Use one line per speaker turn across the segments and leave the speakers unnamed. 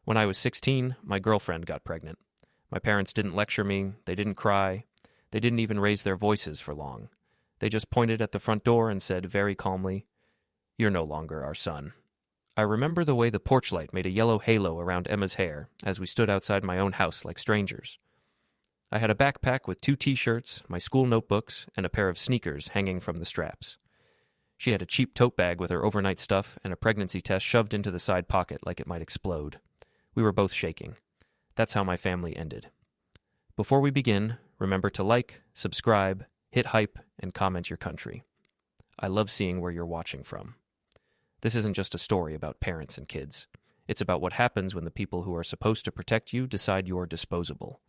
When I was 16, my girlfriend got pregnant. My parents didn't lecture me, they didn't cry, they didn't even raise their voices for long. They just pointed at the front door and said very calmly, "You're no longer our son." I remember the way the porch light made a yellow halo around Emma's hair as we stood outside my own house like strangers. I had a backpack with 2 t-shirts, my school notebooks, and a pair of sneakers hanging from the straps. She had a cheap tote bag with her overnight stuff and a pregnancy test shoved into the side pocket like it might explode. We were both shaking. That's how my family ended. Before we begin, remember to like, subscribe, hit hype, and comment your country. I love seeing where you're watching from. This isn't just a story about parents and kids. It's about what happens when the people who are supposed to protect you decide you're disposable,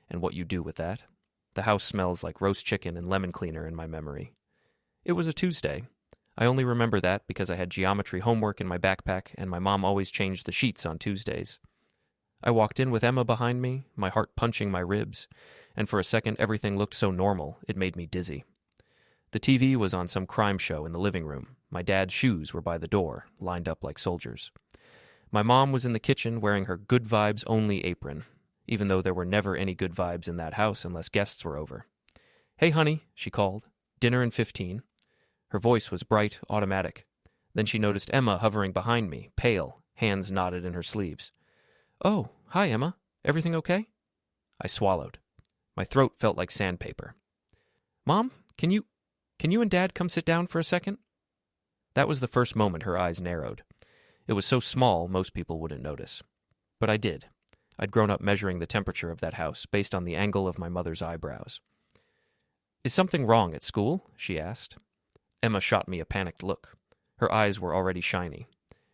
and what you do with that. The house smells like roast chicken and lemon cleaner in my memory. It was a Tuesday. I only remember that because I had geometry homework in my backpack and my mom always changed the sheets on Tuesdays. I walked in with Emma behind me, my heart punching my ribs, and for a second everything looked so normal it made me dizzy. The TV was on some crime show in the living room. My dad's shoes were by the door, lined up like soldiers. My mom was in the kitchen wearing her good vibes only apron, even though there were never any good vibes in that house unless guests were over. "Hey, honey," she called. "Dinner in 15. Her voice was bright, automatic. Then she noticed Emma hovering behind me, pale, hands knotted in her sleeves. "Oh, hi, Emma. Everything okay?" I swallowed. My throat felt like sandpaper. "Mom, can you and Dad come sit down for a second?" That was the first moment her eyes narrowed. It was so small most people wouldn't notice. But I did. I'd grown up measuring the temperature of that house based on the angle of my mother's eyebrows. "Is something wrong at school?" she asked. Emma shot me a panicked look. Her eyes were already shiny.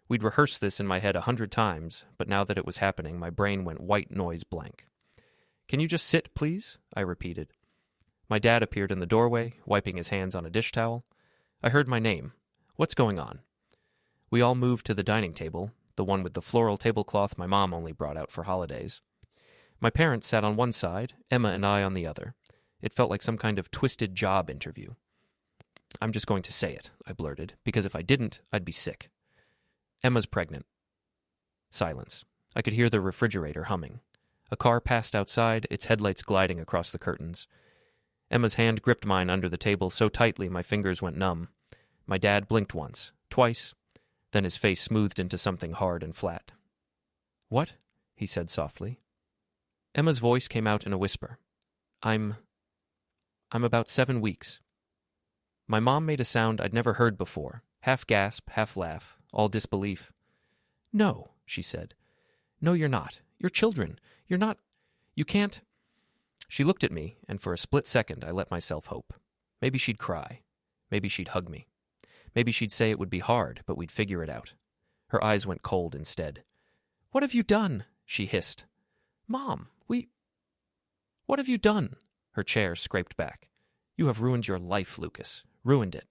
We'd rehearsed this in my head 100 times, but now that it was happening, my brain went white noise blank. "Can you just sit, please?" I repeated. My dad appeared in the doorway, wiping his hands on a dish towel. I heard my name. "What's going on?" We all moved to the dining table, the one with the floral tablecloth my mom only brought out for holidays. My parents sat on one side, Emma and I on the other. It felt like some kind of twisted job interview. "I'm just going to say it," I blurted, "because if I didn't, I'd be sick. Emma's pregnant." Silence. I could hear the refrigerator humming. A car passed outside, its headlights gliding across the curtains. Emma's hand gripped mine under the table so tightly my fingers went numb. My dad blinked once, twice, then his face smoothed into something hard and flat. "What?" he said softly. Emma's voice came out in a whisper. I'm about 7 weeks." My mom made a sound I'd never heard before, half gasp, half laugh, all disbelief. "No," she said. "No, you're not. You're children. You're not. You can't." She looked at me, and for a split second I let myself hope. Maybe she'd cry. Maybe she'd hug me. Maybe she'd say it would be hard, but we'd figure it out. Her eyes went cold instead. "What have you done?" she hissed. "Mom, what have you done?" Her chair scraped back. "You have ruined your life, Lucas. Ruined it."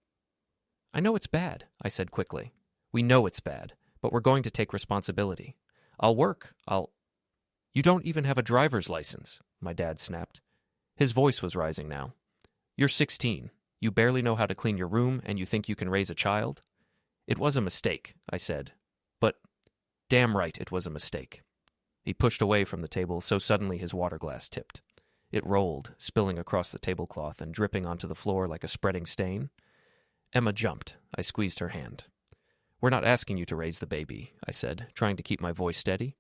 "I know it's bad," I said quickly. "We know it's bad, but we're going to take responsibility. I'll work. You don't even have a driver's license," my dad snapped. His voice was rising now. "You're 16. You barely know how to clean your room, and you think you can raise a child?" "It was a mistake," I said. "But damn right it was a mistake." He pushed away from the table so suddenly his water glass tipped. It rolled, spilling across the tablecloth and dripping onto the floor like a spreading stain. Emma jumped. I squeezed her hand. "We're not asking you to raise the baby," I said, trying to keep my voice steady.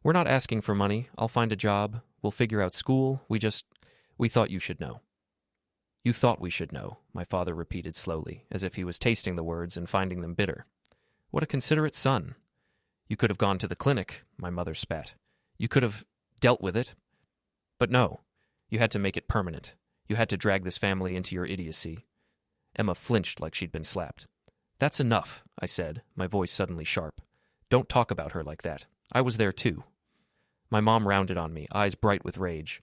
"We're not asking for money. I'll find a job. We'll figure out school. We thought you should know." "You thought we should know," my father repeated slowly, as if he was tasting the words and finding them bitter. "What a considerate son." "You could have gone to the clinic," my mother spat. "You could have dealt with it. But no, you had to make it permanent. You had to drag this family into your idiocy." Emma flinched like she'd been slapped. "That's enough," I said, my voice suddenly sharp. "Don't talk about her like that. I was there too." My mom rounded on me, eyes bright with rage.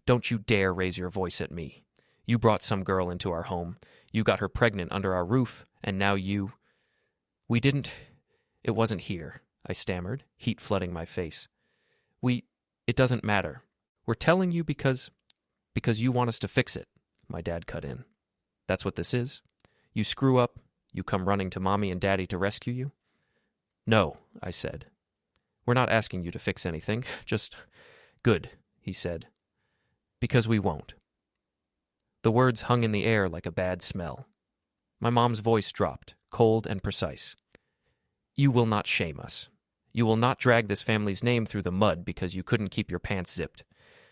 "Don't you dare raise your voice at me. You brought some girl into our home. You got her pregnant under our roof, and now you—" "We didn't— It wasn't here," I stammered, heat flooding my face. It doesn't matter. We're telling you because you want us to fix it," my dad cut in. "That's what this is? You screw up, you come running to Mommy and Daddy to rescue you?" "No," I said. We're not asking you to fix anything. Just, good, he said. Because we won't. The words hung in the air like a bad smell. My mom's voice dropped, cold and precise. You will not shame us. You will not drag this family's name through the mud because you couldn't keep your pants zipped.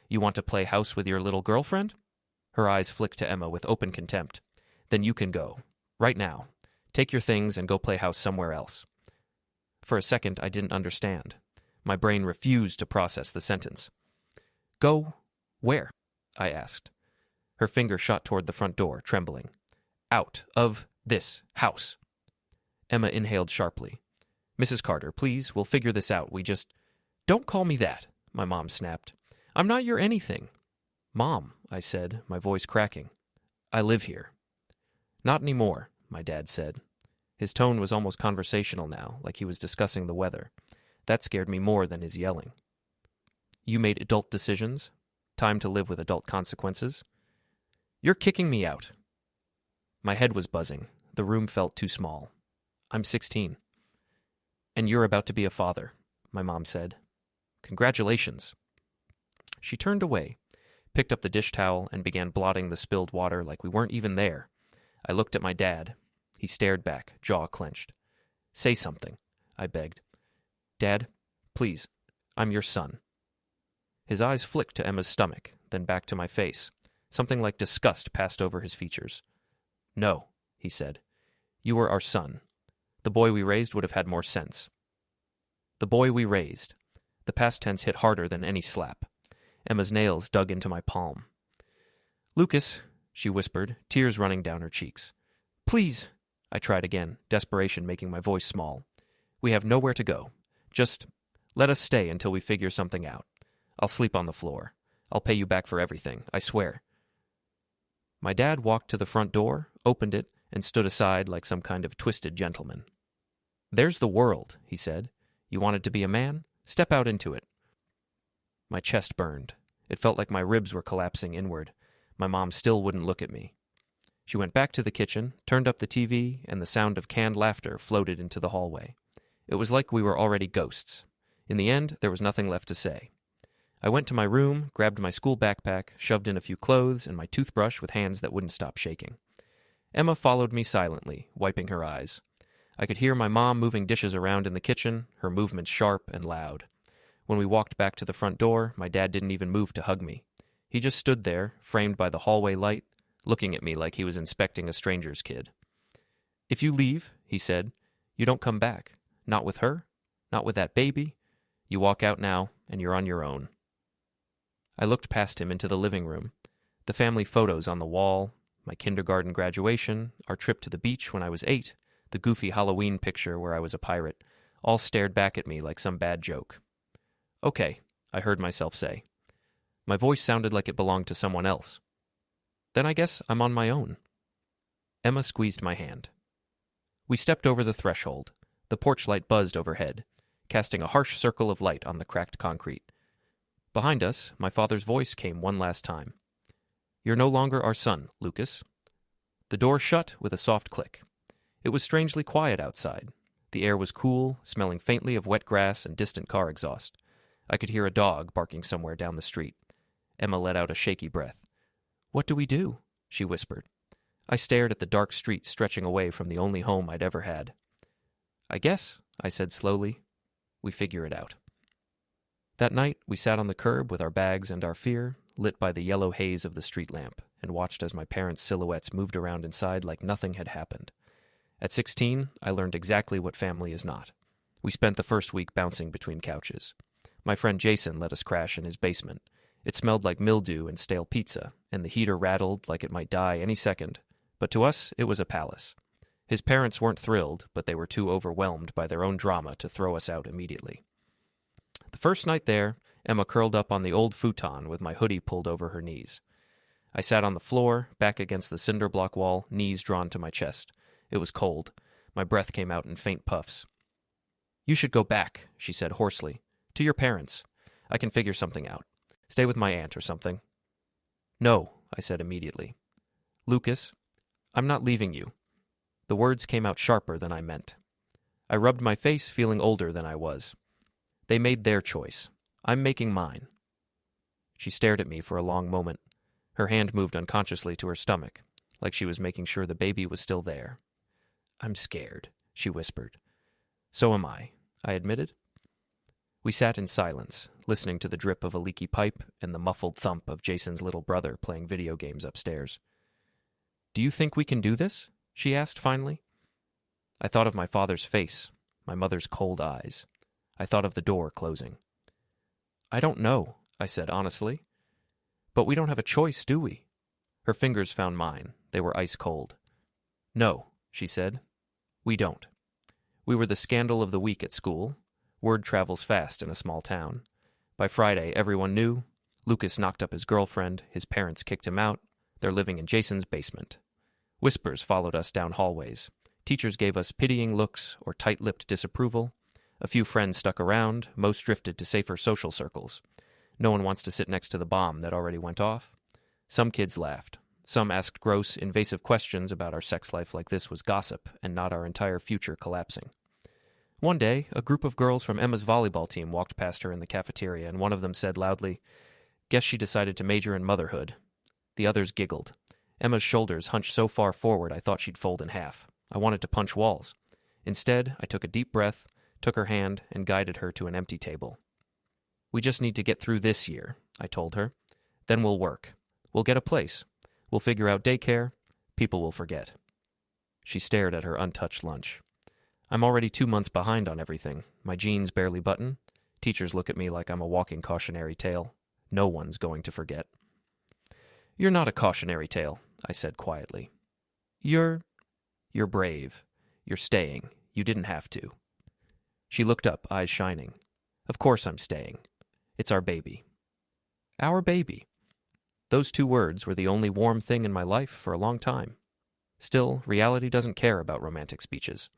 You want to play house with your little girlfriend? Her eyes flicked to Emma with open contempt. Then you can go. Right now. Take your things and go play house somewhere else. For a second, I didn't understand. My brain refused to process the sentence. Go where? I asked. Her finger shot toward the front door, trembling. Out of this house. Emma inhaled sharply. Mrs. Carter, please, we'll figure this out. We just... Don't call me that, my mom snapped. I'm not your anything. Mom, I said, my voice cracking. I live here. Not anymore, my dad said. His tone was almost conversational now, like he was discussing the weather. That scared me more than his yelling. You made adult decisions. Time to live with adult consequences. You're kicking me out. My head was buzzing. The room felt too small. I'm 16. And you're about to be a father, my mom said. Congratulations. She turned away, picked up the dish towel, and began blotting the spilled water like we weren't even there. I looked at my dad. He stared back, jaw clenched. Say something, I begged. Dad, please, I'm your son. His eyes flicked to Emma's stomach, then back to my face. Something like disgust passed over his features. No, he said. You were our son. The boy we raised would have had more sense. The boy we raised. The past tense hit harder than any slap. Emma's nails dug into my palm. Lucas, she whispered, tears running down her cheeks. Please, I tried again, desperation making my voice small. We have nowhere to go. Just let us stay until we figure something out. I'll sleep on the floor. I'll pay you back for everything, I swear. My dad walked to the front door, opened it, and stood aside like some kind of twisted gentleman. There's the world, he said. You wanted to be a man? Step out into it. My chest burned. It felt like my ribs were collapsing inward. My mom still wouldn't look at me. She went back to the kitchen, turned up the TV, and the sound of canned laughter floated into the hallway. It was like we were already ghosts. In the end, there was nothing left to say. I went to my room, grabbed my school backpack, shoved in a few clothes and my toothbrush with hands that wouldn't stop shaking. Emma followed me silently, wiping her eyes. I could hear my mom moving dishes around in the kitchen, her movements sharp and loud. When we walked back to the front door, my dad didn't even move to hug me. He just stood there, framed by the hallway light, looking at me like he was inspecting a stranger's kid. If you leave, he said, you don't come back. Not with her, not with that baby. You walk out now, and you're on your own. I looked past him into the living room. The family photos on the wall, my kindergarten graduation, our trip to the beach when I was 8, the goofy Halloween picture where I was a pirate, all stared back at me like some bad joke. Okay, I heard myself say. My voice sounded like it belonged to someone else. Then I guess I'm on my own. Emma squeezed my hand. We stepped over the threshold. The porch light buzzed overhead, casting a harsh circle of light on the cracked concrete. Behind us, my father's voice came one last time. You're no longer our son, Lucas. The door shut with a soft click. It was strangely quiet outside. The air was cool, smelling faintly of wet grass and distant car exhaust. I could hear a dog barking somewhere down the street. Emma let out a shaky breath. What do we do? She whispered. I stared at the dark street stretching away from the only home I'd ever had. I guess, I said slowly, we figure it out. That night, we sat on the curb with our bags and our fear, lit by the yellow haze of the street lamp, and watched as my parents' silhouettes moved around inside like nothing had happened. At 16, I learned exactly what family is not. We spent the first week bouncing between couches. My friend Jason let us crash in his basement. It smelled like mildew and stale pizza, and the heater rattled like it might die any second. But to us, it was a palace. His parents weren't thrilled, but they were too overwhelmed by their own drama to throw us out immediately. The first night there, Emma curled up on the old futon with my hoodie pulled over her knees. I sat on the floor, back against the cinder block wall, knees drawn to my chest. It was cold. My breath came out in faint puffs. You should go back, she said hoarsely. To your parents. I can figure something out. Stay with my aunt or something. No, I said immediately. Lucas, I'm not leaving you. The words came out sharper than I meant. I rubbed my face, feeling older than I was. They made their choice. I'm making mine. She stared at me for a long moment. Her hand moved unconsciously to her stomach, like she was making sure the baby was still there. I'm scared, she whispered. So am I admitted. We sat in silence, listening to the drip of a leaky pipe and the muffled thump of Jason's little brother playing video games upstairs. Do you think we can do this? She asked finally. I thought of my father's face, my mother's cold eyes. I thought of the door closing. I don't know, I said honestly. But we don't have a choice, do we? Her fingers found mine. They were ice cold. No, she said. We don't. We were the scandal of the week at school. Word travels fast in a small town. By Friday, everyone knew. Lucas knocked up his girlfriend. His parents kicked him out. They're living in Jason's basement. Whispers followed us down hallways. Teachers gave us pitying looks or tight-lipped disapproval. A few friends stuck around. Most drifted to safer social circles. No one wants to sit next to the bomb that already went off. Some kids laughed. Some asked gross, invasive questions about our sex life like this was gossip and not our entire future collapsing. One day, a group of girls from Emma's volleyball team walked past her in the cafeteria, and one of them said loudly, "Guess she decided to major in motherhood." The others giggled. Emma's shoulders hunched so far forward I thought she'd fold in half. I wanted to punch walls. Instead, I took a deep breath, took her hand, and guided her to an empty table. "We just need to get through this year," I told her. "Then we'll work. We'll get a place. We'll figure out daycare. People will forget." She stared at her untouched lunch. I'm already 2 months behind on everything. My jeans barely button. Teachers look at me like I'm a walking cautionary tale. No one's going to forget. "You're not a cautionary tale," I said quietly. You're brave. You're staying. You didn't have to." She looked up, eyes shining. "Of course I'm staying. It's our baby." Our baby. Those 2 words were the only warm thing in my life for a long time. Still, reality doesn't care about romantic speeches.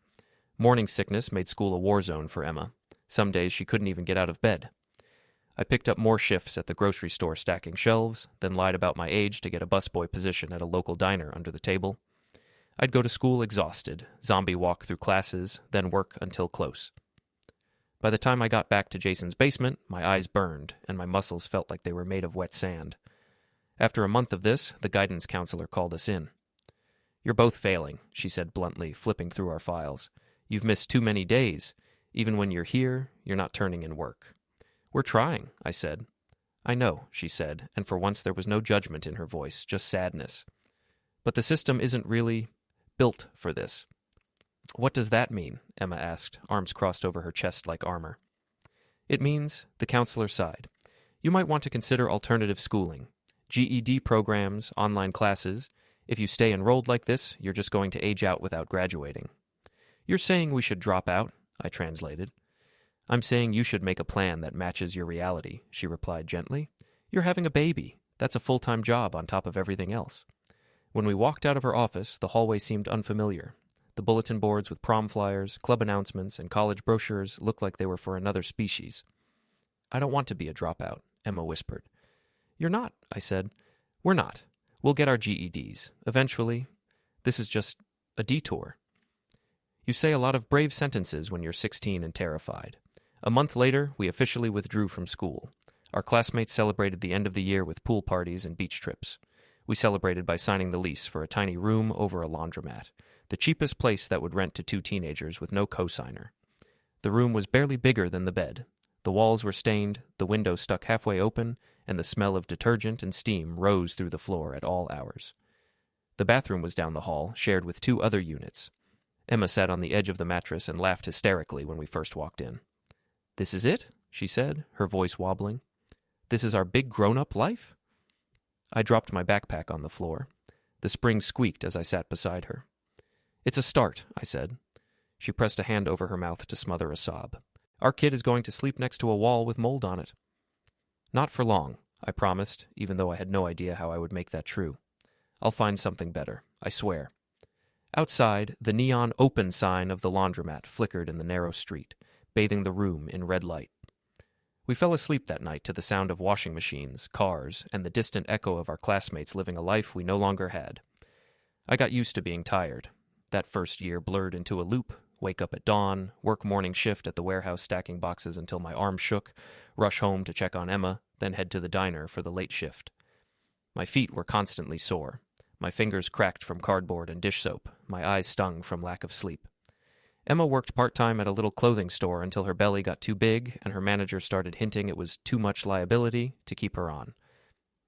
Morning sickness made school a war zone for Emma. Some days she couldn't even get out of bed. I picked up more shifts at the grocery store stacking shelves, then lied about my age to get a busboy position at a local diner under the table. I'd go to school exhausted, zombie walk through classes, then work until close. By the time I got back to Jason's basement, my eyes burned, and my muscles felt like they were made of wet sand. After a month of this, the guidance counselor called us in. "You're both failing," she said bluntly, flipping through our files. "You've missed too many days. Even when you're here, you're not turning in work." "We're trying," I said. "I know," she said, and for once there was no judgment in her voice, just sadness. "But the system isn't really built for this." "What does that mean?" Emma asked, arms crossed over her chest like armor. "It means," the counselor sighed, "you might want to consider alternative schooling. GED programs, online classes. If you stay enrolled like this, you're just going to age out without graduating." "You're saying we should drop out?" I translated. "I'm saying you should make a plan that matches your reality," she replied gently. "You're having a baby. That's a full-time job on top of everything else." When we walked out of her office, the hallway seemed unfamiliar. The bulletin boards with prom flyers, club announcements, and college brochures looked like they were for another species. "I don't want to be a dropout," Emma whispered. "You're not," I said. "We're not. We'll get our GEDs. Eventually. This is just a detour." You say a lot of brave sentences when you're 16 and terrified. A month later, we officially withdrew from school. Our classmates celebrated the end of the year with pool parties and beach trips. We celebrated by signing the lease for a tiny room over a laundromat, the cheapest place that would rent to 2 teenagers with no cosigner. The room was barely bigger than the bed. The walls were stained, the window stuck halfway open, and the smell of detergent and steam rose through the floor at all hours. The bathroom was down the hall, shared with 2 other units. Emma sat on the edge of the mattress and laughed hysterically when we first walked in. "This is it?" she said, her voice wobbling. "This is our big grown-up life?" I dropped my backpack on the floor. The spring squeaked as I sat beside her. "It's a start," I said. She pressed a hand over her mouth to smother a sob. "Our kid is going to sleep next to a wall with mold on it." "Not for long," I promised, even though I had no idea how I would make that true. "I'll find something better, I swear." Outside, the neon open sign of the laundromat flickered in the narrow street, bathing the room in red light. We fell asleep that night to the sound of washing machines, cars, and the distant echo of our classmates living a life we no longer had. I got used to being tired. That first year blurred into a loop, wake up at dawn, work morning shift at the warehouse stacking boxes until my arm shook, rush home to check on Emma, then head to the diner for the late shift. My feet were constantly sore. My fingers cracked from cardboard and dish soap. My eyes stung from lack of sleep. Emma worked part-time at a little clothing store until her belly got too big and her manager started hinting it was too much liability to keep her on.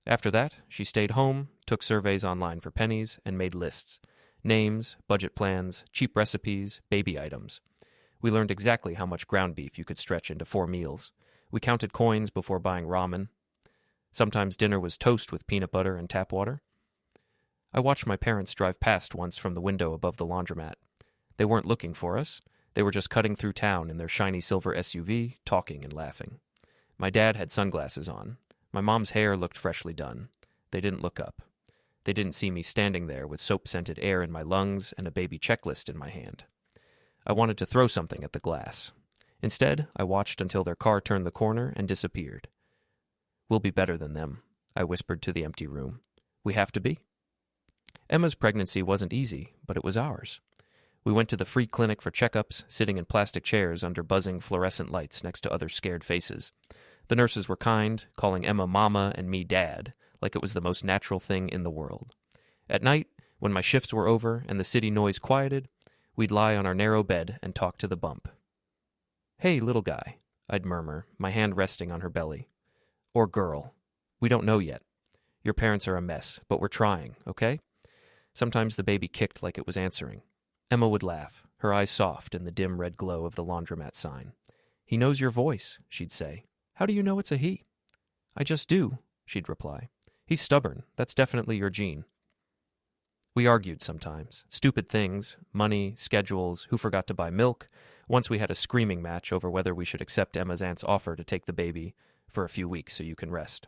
After that, she stayed home, took surveys online for pennies, and made lists. Names, budget plans, cheap recipes, baby items. We learned exactly how much ground beef you could stretch into 4 meals. We counted coins before buying ramen. Sometimes dinner was toast with peanut butter and tap water. I watched my parents drive past once from the window above the laundromat. They weren't looking for us. They were just cutting through town in their shiny silver SUV, talking and laughing. My dad had sunglasses on. My mom's hair looked freshly done. They didn't look up. They didn't see me standing there with soap-scented air in my lungs and a baby checklist in my hand. I wanted to throw something at the glass. Instead, I watched until their car turned the corner and disappeared. "We'll be better than them," I whispered to the empty room. "We have to be." Emma's pregnancy wasn't easy, but it was ours. We went to the free clinic for checkups, sitting in plastic chairs under buzzing fluorescent lights next to other scared faces. The nurses were kind, calling Emma Mama and me Dad, like it was the most natural thing in the world. At night, when my shifts were over and the city noise quieted, we'd lie on our narrow bed and talk to the bump. "Hey, little guy," I'd murmur, my hand resting on her belly. Or girl. "We don't know yet. Your parents are a mess, but we're trying, okay?" Sometimes the baby kicked like it was answering. Emma would laugh, her eyes soft in the dim red glow of the laundromat sign. "He knows your voice," she'd say. "How do you know it's a he?" "I just do," she'd reply. "He's stubborn. That's definitely your gene." We argued sometimes. Stupid things, money, schedules, who forgot to buy milk. Once we had a screaming match over whether we should accept Emma's aunt's offer to take the baby for a few weeks so you can rest.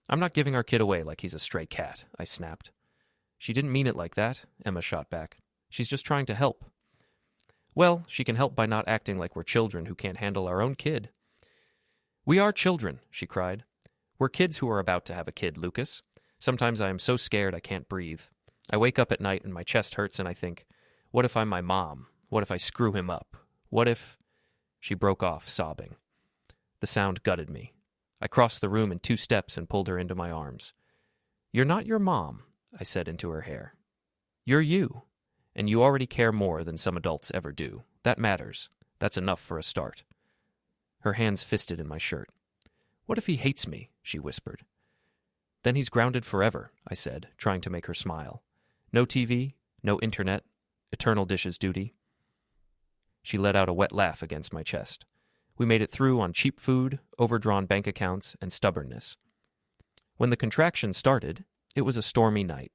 "I'm not giving our kid away like he's a stray cat," I snapped. "She didn't mean it like that," Emma shot back. "She's just trying to help." "Well, she can help by not acting like we're children who can't handle our own kid." "We are children," she cried. "We're kids who are about to have a kid, Lucas. Sometimes I am so scared I can't breathe. I wake up at night and my chest hurts and I think, what if I'm my mom? What if I screw him up? What if—" She broke off, sobbing. The sound gutted me. I crossed the room in 2 steps and pulled her into my arms. "You're not your mom," I said into her hair. "You're you. And you already care more than some adults ever do. That matters. That's enough for a start." Her hands fisted in my shirt. "What if he hates me?" she whispered. "Then he's grounded forever," I said, trying to make her smile. "No TV, no internet, eternal dishes duty." She let out a wet laugh against my chest. We made it through on cheap food, overdrawn bank accounts, and stubbornness. When the contractions started, it was a stormy night.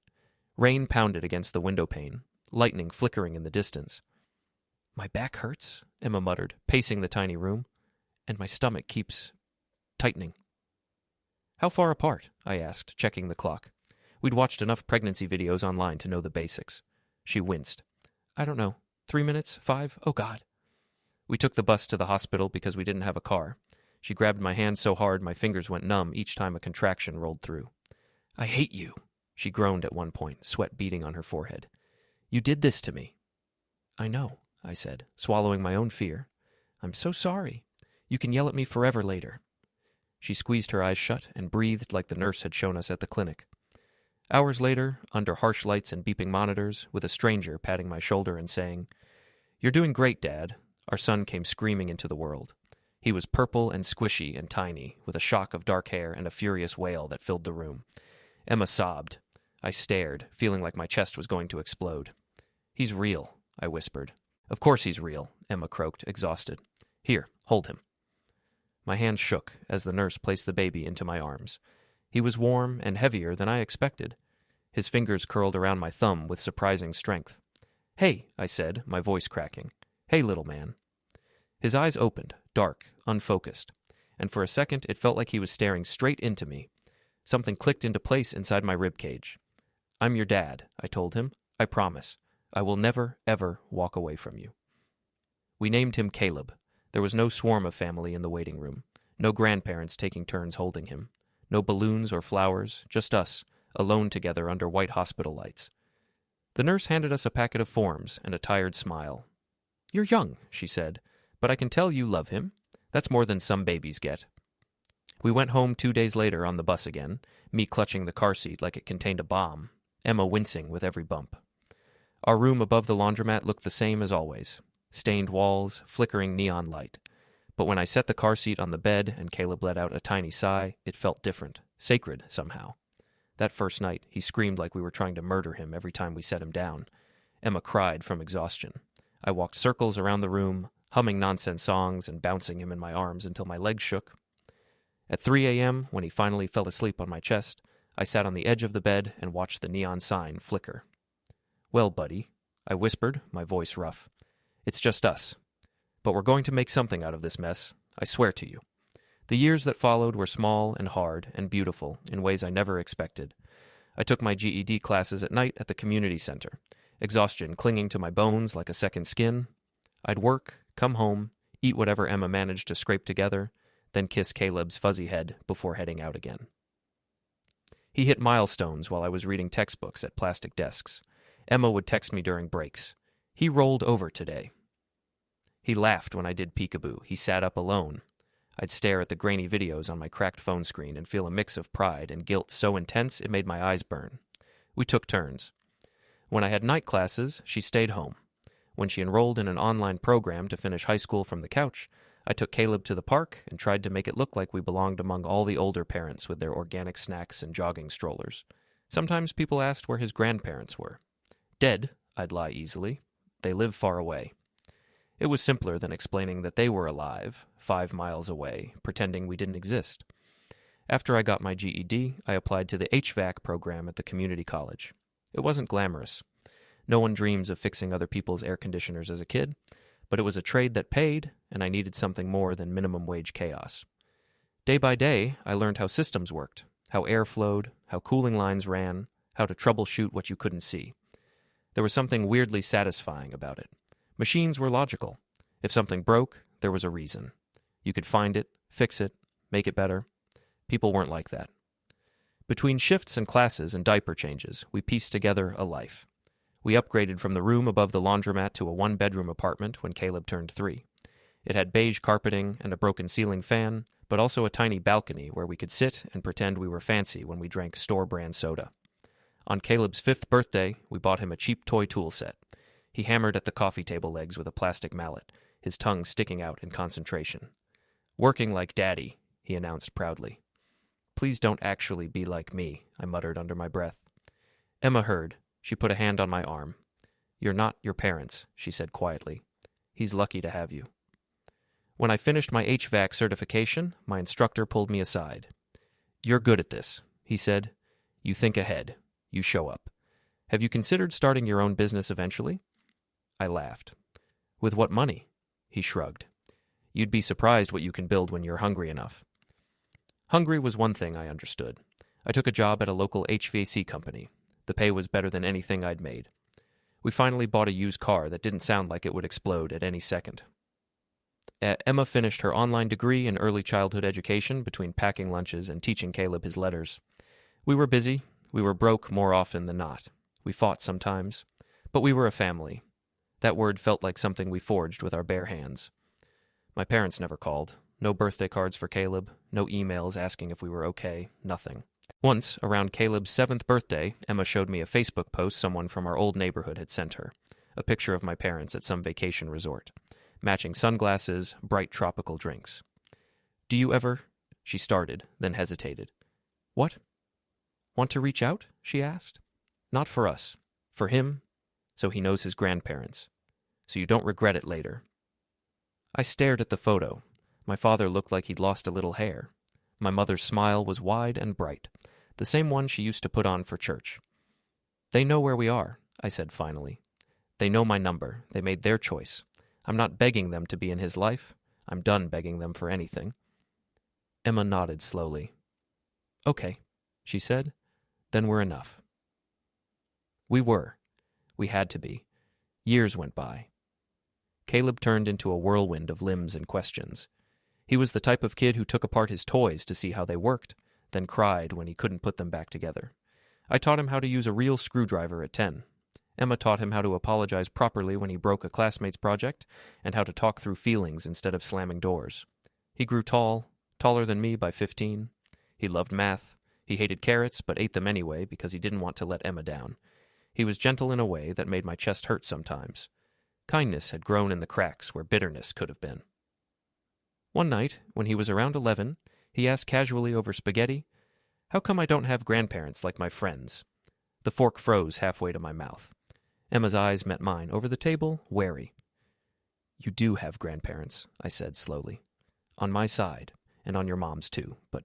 Rain pounded against the window pane, lightning flickering in the distance. "My back hurts," Emma muttered, pacing the tiny room, "and my stomach keeps tightening." "How far apart?" I asked, checking the clock. We'd watched enough pregnancy videos online to know the basics. She winced. "I don't know. 3 minutes? 5? Oh, God." We took the bus to the hospital because we didn't have a car. She grabbed my hand so hard my fingers went numb each time a contraction rolled through. "I hate you," she groaned at one point, sweat beading on her forehead. "You did this to me." "I know," I said, swallowing my own fear. "I'm so sorry. You can yell at me forever later." She squeezed her eyes shut and breathed like the nurse had shown us at the clinic. Hours later, under harsh lights and beeping monitors, with a stranger patting my shoulder and saying, "You're doing great, Dad," our son came screaming into the world. He was purple and squishy and tiny, with a shock of dark hair and a furious wail that filled the room. Emma sobbed. I stared, feeling like my chest was going to explode. "He's real," I whispered. "Of course he's real," Emma croaked, exhausted. "Here, hold him." My hand shook as the nurse placed the baby into my arms. He was warm and heavier than I expected. His fingers curled around my thumb with surprising strength. "Hey," I said, my voice cracking. "Hey, little man." His eyes opened, dark, unfocused, and for a second it felt like he was staring straight into me. Something clicked into place inside my ribcage. "I'm your dad," I told him. "I promise. I will never, ever walk away from you." We named him Caleb. There was no swarm of family in the waiting room, no grandparents taking turns holding him, no balloons or flowers, just us, alone together under white hospital lights. The nurse handed us a packet of forms and a tired smile. "You're young," she said, "but I can tell you love him. That's more than some babies get." We went home 2 days later on the bus again, me clutching the car seat like it contained a bomb, Emma wincing with every bump. Our room above the laundromat looked the same as always. Stained walls, flickering neon light. But when I set the car seat on the bed and Caleb let out a tiny sigh, it felt different, sacred somehow. That first night, he screamed like we were trying to murder him every time we set him down. Emma cried from exhaustion. I walked circles around the room, humming nonsense songs and bouncing him in my arms until my legs shook. At 3 a.m., when he finally fell asleep on my chest, I sat on the edge of the bed and watched the neon sign flicker. "Well, buddy," I whispered, my voice rough. "It's just us. But we're going to make something out of this mess, I swear to you." The years that followed were small and hard and beautiful in ways I never expected. I took my GED classes at night at the community center, exhaustion clinging to my bones like a second skin. I'd work, come home, eat whatever Emma managed to scrape together, then kiss Caleb's fuzzy head before heading out again. He hit milestones while I was reading textbooks at plastic desks. Emma would text me during breaks. "He rolled over today." He laughed when I did peekaboo. He sat up alone. I'd stare at the grainy videos on my cracked phone screen and feel a mix of pride and guilt so intense it made my eyes burn. We took turns. When I had night classes, she stayed home. When she enrolled in an online program to finish high school from the couch, I took Caleb to the park and tried to make it look like we belonged among all the older parents with their organic snacks and jogging strollers. Sometimes people asked where his grandparents were. "Dead," I'd lie easily. "They live far away." It was simpler than explaining that they were alive, 5 miles away, pretending we didn't exist. After I got my GED, I applied to the HVAC program at the community college. It wasn't glamorous. No one dreams of fixing other people's air conditioners as a kid, but it was a trade that paid, and I needed something more than minimum wage chaos. Day by day, I learned how systems worked, how air flowed, how cooling lines ran, how to troubleshoot what you couldn't see. There was something weirdly satisfying about it. Machines were logical. If something broke, there was a reason. You could find it, fix it, make it better. People weren't like that. Between shifts and classes and diaper changes, we pieced together a life. We upgraded from the room above the laundromat to a 1-bedroom apartment when Caleb turned 3. It had beige carpeting and a broken ceiling fan, but also a tiny balcony where we could sit and pretend we were fancy when we drank store-brand soda. On Caleb's 5th birthday, we bought him a cheap toy tool set. He hammered at the coffee table legs with a plastic mallet, his tongue sticking out in concentration. "Working like Daddy," he announced proudly. "Please don't actually be like me," I muttered under my breath. Emma heard. She put a hand on my arm. "You're not your parents," she said quietly. "He's lucky to have you." When I finished my HVAC certification, my instructor pulled me aside. "You're good at this," he said. "You think ahead. You show up. Have you considered starting your own business eventually?" I laughed. "With what money?" He shrugged. "You'd be surprised what you can build when you're hungry enough." Hungry was one thing I understood. I took a job at a local HVAC company. The pay was better than anything I'd made. We finally bought a used car that didn't sound like it would explode at any second. Emma finished her online degree in early childhood education between packing lunches and teaching Caleb his letters. We were busy. We were broke more often than not. We fought sometimes. But we were a family. That word felt like something we forged with our bare hands. My parents never called. No birthday cards for Caleb. No emails asking if we were okay. Nothing. Once, around Caleb's 7th birthday, Emma showed me a Facebook post someone from our old neighborhood had sent her. A picture of my parents at some vacation resort. Matching sunglasses, bright tropical drinks. "Do you ever—" She started, then hesitated. "What? Want to reach out?" she asked. "Not for us. For him, so he knows his grandparents. So you don't regret it later." I stared at the photo. My father looked like he'd lost a little hair. My mother's smile was wide and bright, the same one she used to put on for church. "They know where we are," I said finally. "They know my number. They made their choice. I'm not begging them to be in his life. I'm done begging them for anything." Emma nodded slowly. "Okay," she said. "Then we're enough." We were. We had to be. Years went by. Caleb turned into a whirlwind of limbs and questions. He was the type of kid who took apart his toys to see how they worked, then cried when he couldn't put them back together. I taught him how to use a real screwdriver at 10. Emma taught him how to apologize properly when he broke a classmate's project, and how to talk through feelings instead of slamming doors. He grew tall, taller than me by 15. He loved math. He hated carrots, but ate them anyway because he didn't want to let Emma down. He was gentle in a way that made my chest hurt sometimes. Kindness had grown in the cracks where bitterness could have been. One night, when he was around 11, he asked casually over spaghetti, "How come I don't have grandparents like my friends?" The fork froze halfway to my mouth. Emma's eyes met mine over the table, wary. "You do have grandparents," I said slowly. "On my side, and on your mom's too, but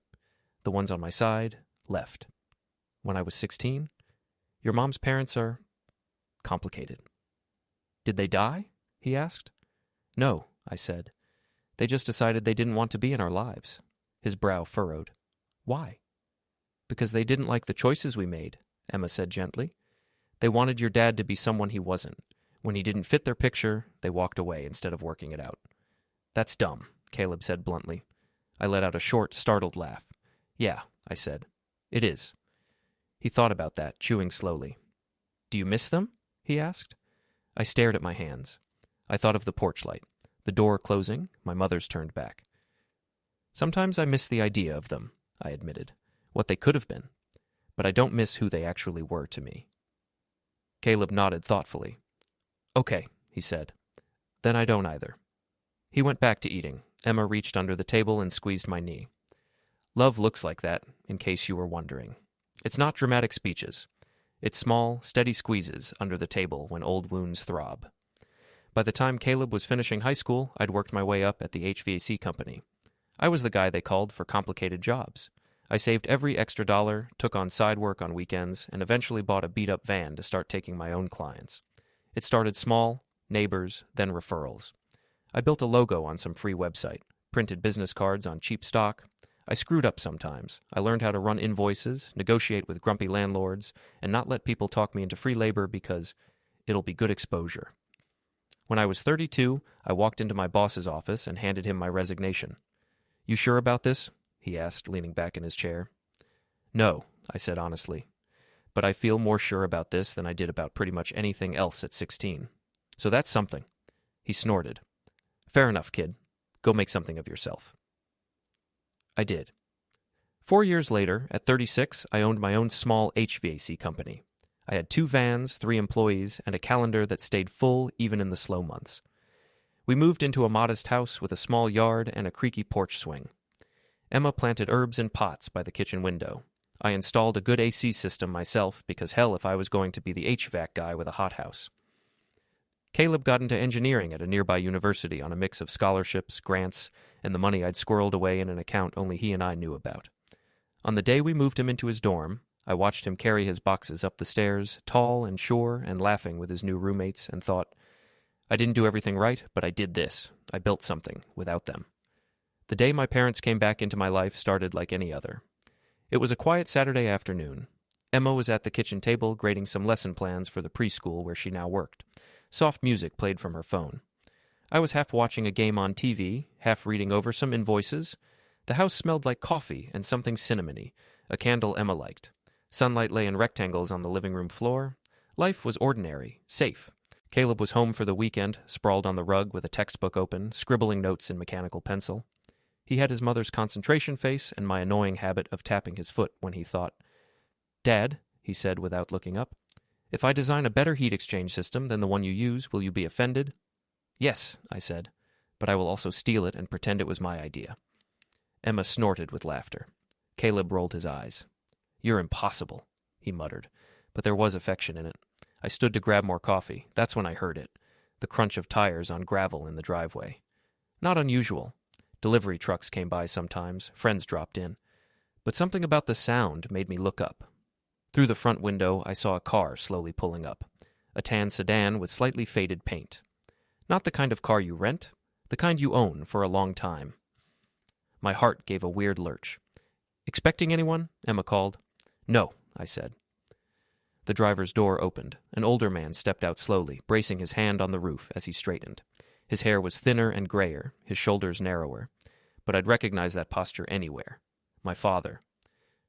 the ones on my side left. When I was 16, your mom's parents are complicated." "Did they die?" he asked. "No," I said. "They just decided they didn't want to be in our lives." His brow furrowed. "Why?" "Because they didn't like the choices we made," Emma said gently. "They wanted your dad to be someone he wasn't. When he didn't fit their picture, they walked away instead of working it out." "That's dumb," Caleb said bluntly. I let out a short, startled laugh. "Yeah," I said. "It is." He thought about that, chewing slowly. "Do you miss them?" he asked. I stared at my hands. I thought of the porch light, the door closing, my mother's turned back. "Sometimes I miss the idea of them," I admitted, "what they could have been. But I don't miss who they actually were to me." Caleb nodded thoughtfully. "Okay," he said. "Then I don't either." He went back to eating. Emma reached under the table and squeezed my knee. Love looks like that, in case you were wondering. It's not dramatic speeches. It's small, steady squeezes under the table when old wounds throb. By the time Caleb was finishing high school, I'd worked my way up at the HVAC company. I was the guy they called for complicated jobs. I saved every extra dollar, took on side work on weekends, and eventually bought a beat-up van to start taking my own clients. It started small, neighbors, then referrals. I built a logo on some free website, printed business cards on cheap stock. I screwed up sometimes. I learned how to run invoices, negotiate with grumpy landlords, and not let people talk me into free labor because it'll be good exposure. When I was 32, I walked into my boss's office and handed him my resignation. "You sure about this?" he asked, leaning back in his chair. "No," I said honestly. "But I feel more sure about this than I did about pretty much anything else at 16. So that's something." He snorted. "Fair enough, kid. Go make something of yourself." I did. 4 years later, at 36, I owned my own small HVAC company. I had 2 vans, 3 employees, and a calendar that stayed full even in the slow months. We moved into a modest house with a small yard and a creaky porch swing. Emma planted herbs in pots by the kitchen window. I installed a good AC system myself because hell if I was going to be the HVAC guy with a hothouse. Caleb got into engineering at a nearby university on a mix of scholarships, grants, and the money I'd squirreled away in an account only he and I knew about. On the day we moved him into his dorm, I watched him carry his boxes up the stairs, tall and sure and laughing with his new roommates, and thought, I didn't do everything right, but I did this. I built something without them. The day my parents came back into my life started like any other. It was a quiet Saturday afternoon. Emma was at the kitchen table grading some lesson plans for the preschool where she now worked. Soft music played from her phone. I was half watching a game on TV, half reading over some invoices. The house smelled like coffee and something cinnamony, a candle Emma liked. Sunlight lay in rectangles on the living room floor. Life was ordinary, safe. Caleb was home for the weekend, sprawled on the rug with a textbook open, scribbling notes in mechanical pencil. He had his mother's concentration face and my annoying habit of tapping his foot when he thought. "Dad," he said without looking up, "if I design a better heat exchange system than the one you use, will you be offended?" "Yes," I said, "but I will also steal it and pretend it was my idea." Emma snorted with laughter. Caleb rolled his eyes. "You're impossible," he muttered, but there was affection in it. I stood to grab more coffee. That's when I heard it. The crunch of tires on gravel in the driveway. Not unusual. Delivery trucks came by sometimes. Friends dropped in. But something about the sound made me look up. Through the front window, I saw a car slowly pulling up. A tan sedan with slightly faded paint. Not the kind of car you rent, the kind you own for a long time. My heart gave a weird lurch. "Expecting anyone?" Emma called. "No," I said. The driver's door opened. An older man stepped out slowly, bracing his hand on the roof as he straightened. His hair was thinner and grayer, his shoulders narrower. But I'd recognize that posture anywhere. My father.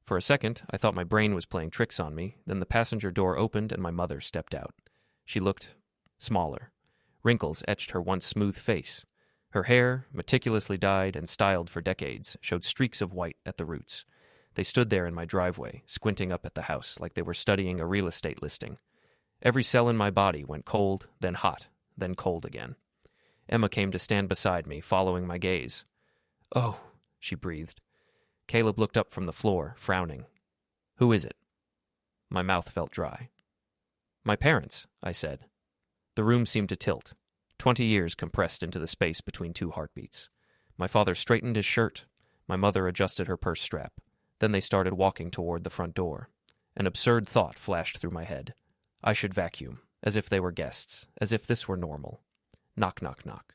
For a second, I thought my brain was playing tricks on me, then the passenger door opened and my mother stepped out. She looked smaller. Wrinkles etched her once smooth face. Her hair, meticulously dyed and styled for decades, showed streaks of white at the roots. They stood there in my driveway, squinting up at the house like they were studying a real estate listing. Every cell in my body went cold, then hot, then cold again. Emma came to stand beside me, following my gaze. "Oh," she breathed. Caleb looked up from the floor, frowning. "Who is it?" My mouth felt dry. "My parents," I said. The room seemed to tilt. 20 years compressed into the space between two heartbeats. My father straightened his shirt. My mother adjusted her purse strap. Then they started walking toward the front door. An absurd thought flashed through my head. I should vacuum, as if they were guests, as if this were normal. Knock, knock, knock.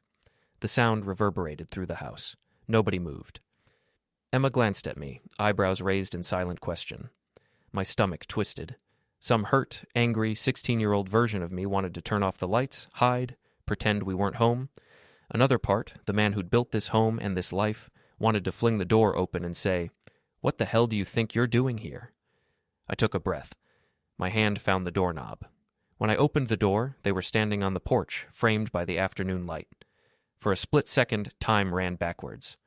The sound reverberated through the house. Nobody moved. Emma glanced at me, eyebrows raised in silent question. My stomach twisted. Some hurt, angry, 16-year-old version of me wanted to turn off the lights, hide, pretend we weren't home. Another part, the man who'd built this home and this life, wanted to fling the door open and say, "What the hell do you think you're doing here?" I took a breath. My hand found the doorknob. When I opened the door, they were standing on the porch, framed by the afternoon light. For a split second, time ran backwards.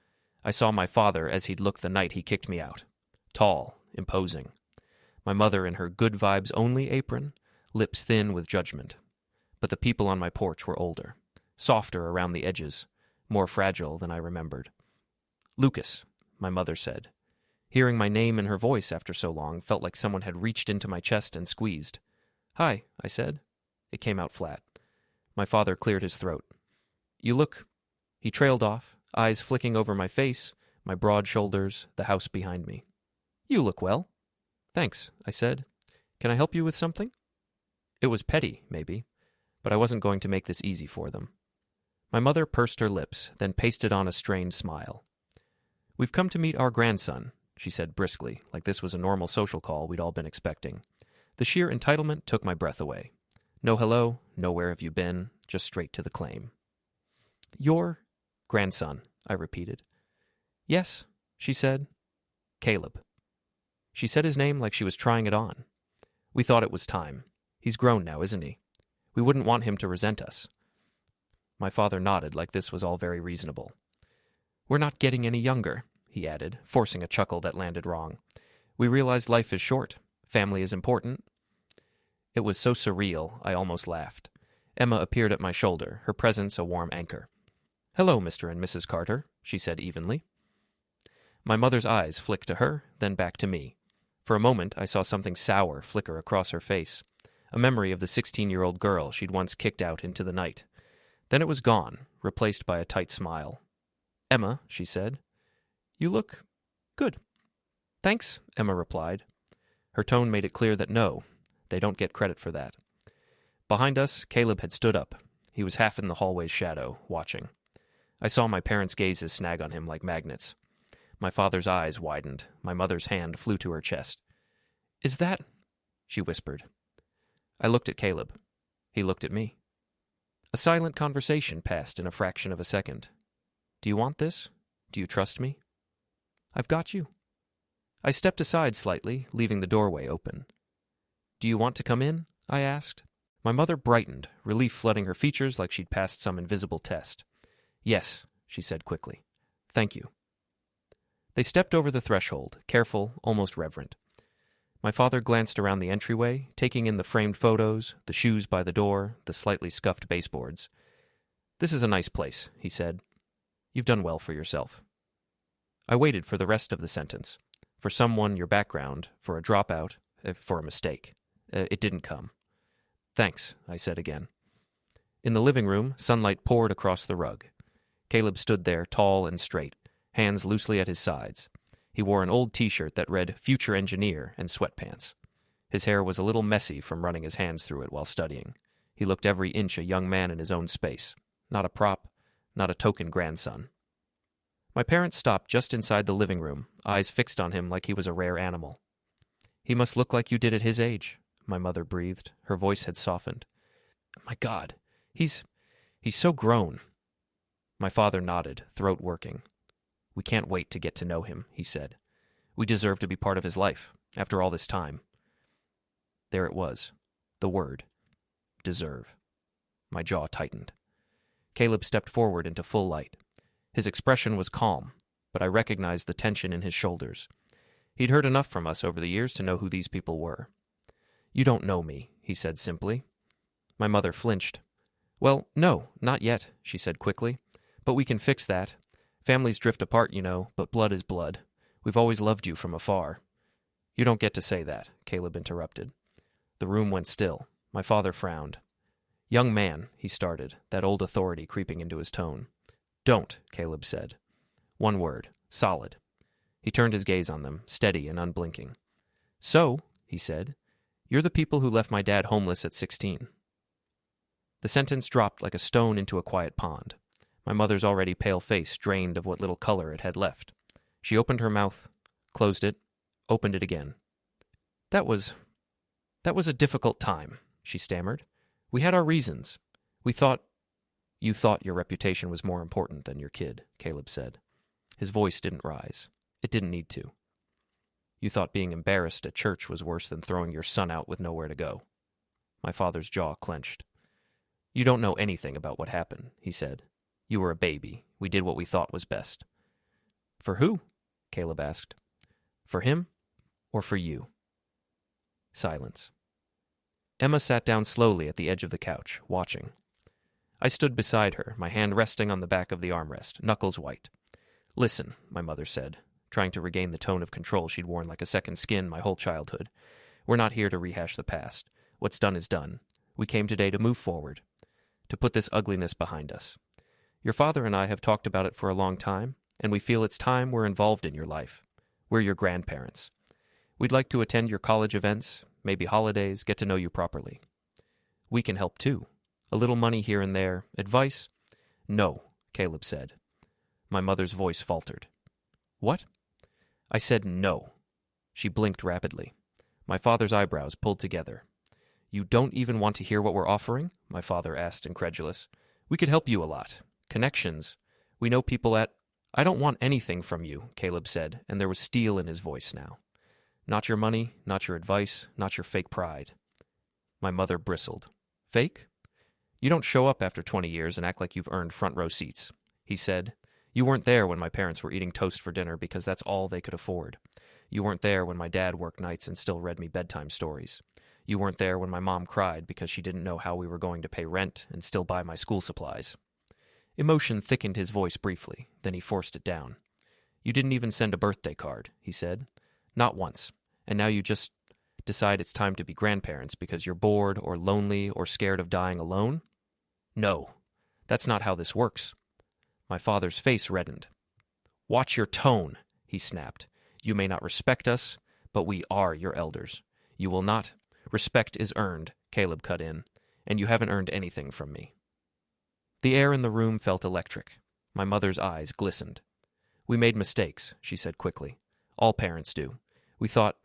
I saw my father as he'd looked the night he kicked me out. Tall, imposing. My mother in her good vibes only apron, lips thin with judgment. But the people on my porch were older, softer around the edges, more fragile than I remembered. "Lucas," my mother said. Hearing my name in her voice after so long felt like someone had reached into my chest and squeezed. "Hi," I said. It came out flat. My father cleared his throat. "You look—" He trailed off, eyes flicking over my face, my broad shoulders, the house behind me. "You look well." "Thanks," I said. "Can I help you with something?" It was petty, maybe, but I wasn't going to make this easy for them. My mother pursed her lips, then pasted on a strained smile. "We've come to meet our grandson," she said briskly, like this was a normal social call we'd all been expecting. The sheer entitlement took my breath away. No hello, no where have you been, just straight to the claim. "Your grandson," I repeated. "Yes," she said. "Caleb." She said his name like she was trying it on. We thought it was time. He's grown now, isn't he? We wouldn't want him to resent us. My father nodded like this was all very reasonable. "We're not getting any younger," he added, forcing a chuckle that landed wrong. "We realized life is short. Family is important." It was so surreal, I almost laughed. Emma appeared at my shoulder, her presence a warm anchor. "Hello, Mr. and Mrs. Carter," she said evenly. My mother's eyes flicked to her, then back to me. For a moment, I saw something sour flicker across her face, a memory of the 16-year-old girl she'd once kicked out into the night. Then it was gone, replaced by a tight smile. "Emma," she said, "you look good." "Thanks," Emma replied. Her tone made it clear that no, they don't get credit for that. Behind us, Caleb had stood up. He was half in the hallway's shadow, watching. I saw my parents' gazes snag on him like magnets. My father's eyes widened. My mother's hand flew to her chest. "Is that—" she whispered. I looked at Caleb. He looked at me. A silent conversation passed in a fraction of a second. "Do you want this? Do you trust me?" "I've got you." I stepped aside slightly, leaving the doorway open. "Do you want to come in?" I asked. My mother brightened, relief flooding her features like she'd passed some invisible test. "Yes," she said quickly. "Thank you." They stepped over the threshold, careful, almost reverent. My father glanced around the entryway, taking in the framed photos, the shoes by the door, the slightly scuffed baseboards. "This is a nice place," he said. "You've done well for yourself." I waited for the rest of the sentence. For someone, your background, for a dropout, for a mistake. It didn't come. "Thanks," I said again. In the living room, sunlight poured across the rug. Caleb stood there, tall and straight, hands loosely at his sides. He wore an old T-shirt that read "Future Engineer" and sweatpants. His hair was a little messy from running his hands through it while studying. He looked every inch a young man in his own space. Not a prop, not a token grandson. My parents stopped just inside the living room, eyes fixed on him like he was a rare animal. "He must look like you did at his age," my mother breathed. Her voice had softened. "My God, he's so grown." My father nodded, throat working. "We can't wait to get to know him," he said. "We deserve to be part of his life, after all this time." There it was, the word. deserve. My jaw tightened. Caleb stepped forward into full light. His expression was calm, but I recognized the tension in his shoulders. He'd heard enough from us over the years to know who these people were. "You don't know me," he said simply. My mother flinched. "Well, no, not yet," she said quickly. "But we can fix that. Families drift apart, you know, but blood is blood. We've always loved you from afar." "You don't get to say that," Caleb interrupted. The room went still. My father frowned. "Young man," he started, that old authority creeping into his tone. "Don't," Caleb said. One word. Solid. He turned his gaze on them, steady and unblinking. "So," he said, "you're the people who left my dad homeless at 16. The sentence dropped like a stone into a quiet pond. My mother's already pale face drained of what little color it had left. She opened her mouth, closed it, opened it again. That was a difficult time," she stammered. "We had our reasons. You thought your reputation was more important than your kid," Caleb said. His voice didn't rise. It didn't need to. "You thought being embarrassed at church was worse than throwing your son out with nowhere to go." My father's jaw clenched. "You don't know anything about what happened," he said. "You were a baby. We did what we thought was best." "For who?" Caleb asked. "For him or for you?" Silence. Emma sat down slowly at the edge of the couch, watching. I stood beside her, my hand resting on the back of the armrest, knuckles white. "Listen," my mother said, trying to regain the tone of control she'd worn like a second skin my whole childhood. "We're not here to rehash the past. What's done is done. We came today to move forward, to put this ugliness behind us. Your father and I have talked about it for a long time, and we feel it's time we're involved in your life. We're your grandparents. We'd like to attend your college events, maybe holidays, get to know you properly. We can help too. A little money here and there. Advice?" "No," Caleb said. My mother's voice faltered. "What?" I said no. She blinked rapidly. My father's eyebrows pulled together. "You don't even want to hear what we're offering?" my father asked, incredulous. "We could help you a lot. Connections. We know people at—" "I don't want anything from you," Caleb said, and there was steel in his voice now. "Not your money, not your advice, not your fake pride." My mother bristled. "Fake? You don't show up after 20 years and act like you've earned front row seats," he said. "You weren't there when my parents were eating toast for dinner because that's all they could afford. You weren't there when my dad worked nights and still read me bedtime stories. You weren't there when my mom cried because she didn't know how we were going to pay rent and still buy my school supplies." Emotion thickened his voice briefly, then he forced it down. "You didn't even send a birthday card," he said. "Not once. And now you just decide it's time to be grandparents because you're bored or lonely or scared of dying alone? No, that's not how this works." My father's face reddened. "Watch your tone," he snapped. "You may not respect us, but we are your elders. You will not—" "Respect is earned," Caleb cut in, "and you haven't earned anything from me." The air in the room felt electric. My mother's eyes glistened. "We made mistakes," she said quickly. "All parents do. We thought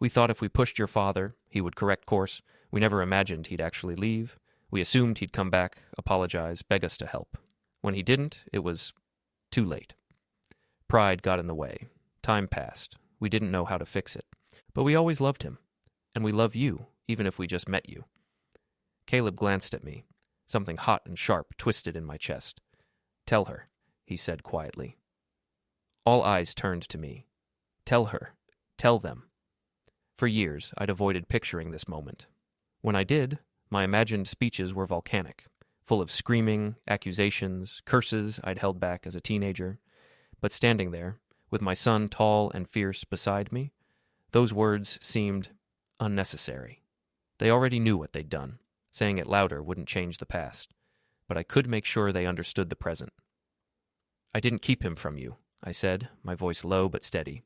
if we pushed your father, he would correct course. We never imagined he'd actually leave. We assumed he'd come back, apologize, beg us to help. When he didn't, it was too late. Pride got in the way. Time passed. We didn't know how to fix it. But we always loved him. And we love you, even if we just met you." Caleb glanced at me. Something hot and sharp twisted in my chest. "Tell her," he said quietly. All eyes turned to me. Tell her. Tell them. For years, I'd avoided picturing this moment. When I did, my imagined speeches were volcanic, full of screaming, accusations, curses I'd held back as a teenager. But standing there, with my son tall and fierce beside me, those words seemed unnecessary. They already knew what they'd done. Saying it louder wouldn't change the past, but I could make sure they understood the present. "I didn't keep him from you," I said, my voice low but steady.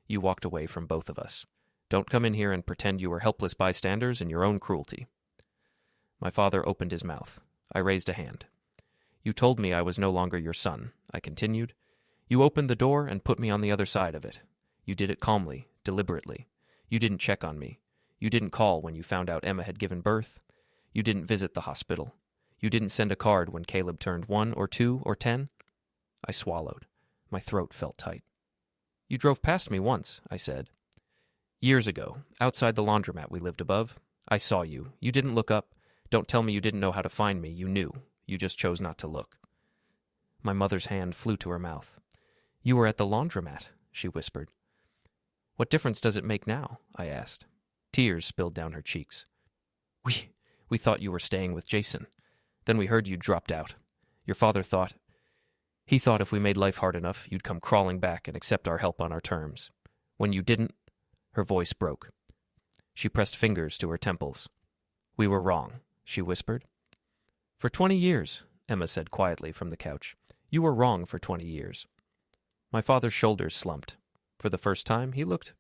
"You walked away from both of us. Don't come in here and pretend you were helpless bystanders in your own cruelty." My father opened his mouth. I raised a hand. "You told me I was no longer your son," I continued. "You opened the door and put me on the other side of it. You did it calmly, deliberately. You didn't check on me. You didn't call when you found out Emma had given birth. You didn't visit the hospital. You didn't send a card when Caleb turned 1 or 2 or 10. I swallowed. My throat felt tight. "You drove past me once," I said. "Years ago, outside the laundromat we lived above. I saw you. You didn't look up, Don't tell me you didn't know how to find me. You knew. You just chose not to look. My mother's hand flew to her mouth. You were at the laundromat, she whispered. What difference does it make now? I asked. Tears spilled down her cheeks. We thought you were staying with Jason. Then we heard you dropped out. Your father thought... He thought if we made life hard enough, you'd come crawling back and accept our help on our terms. When you didn't, her voice broke. She pressed fingers to her temples. We were wrong, she whispered. For 20 years, Emma said quietly from the couch. You were wrong for 20 years. My father's shoulders slumped. For the first time, he looked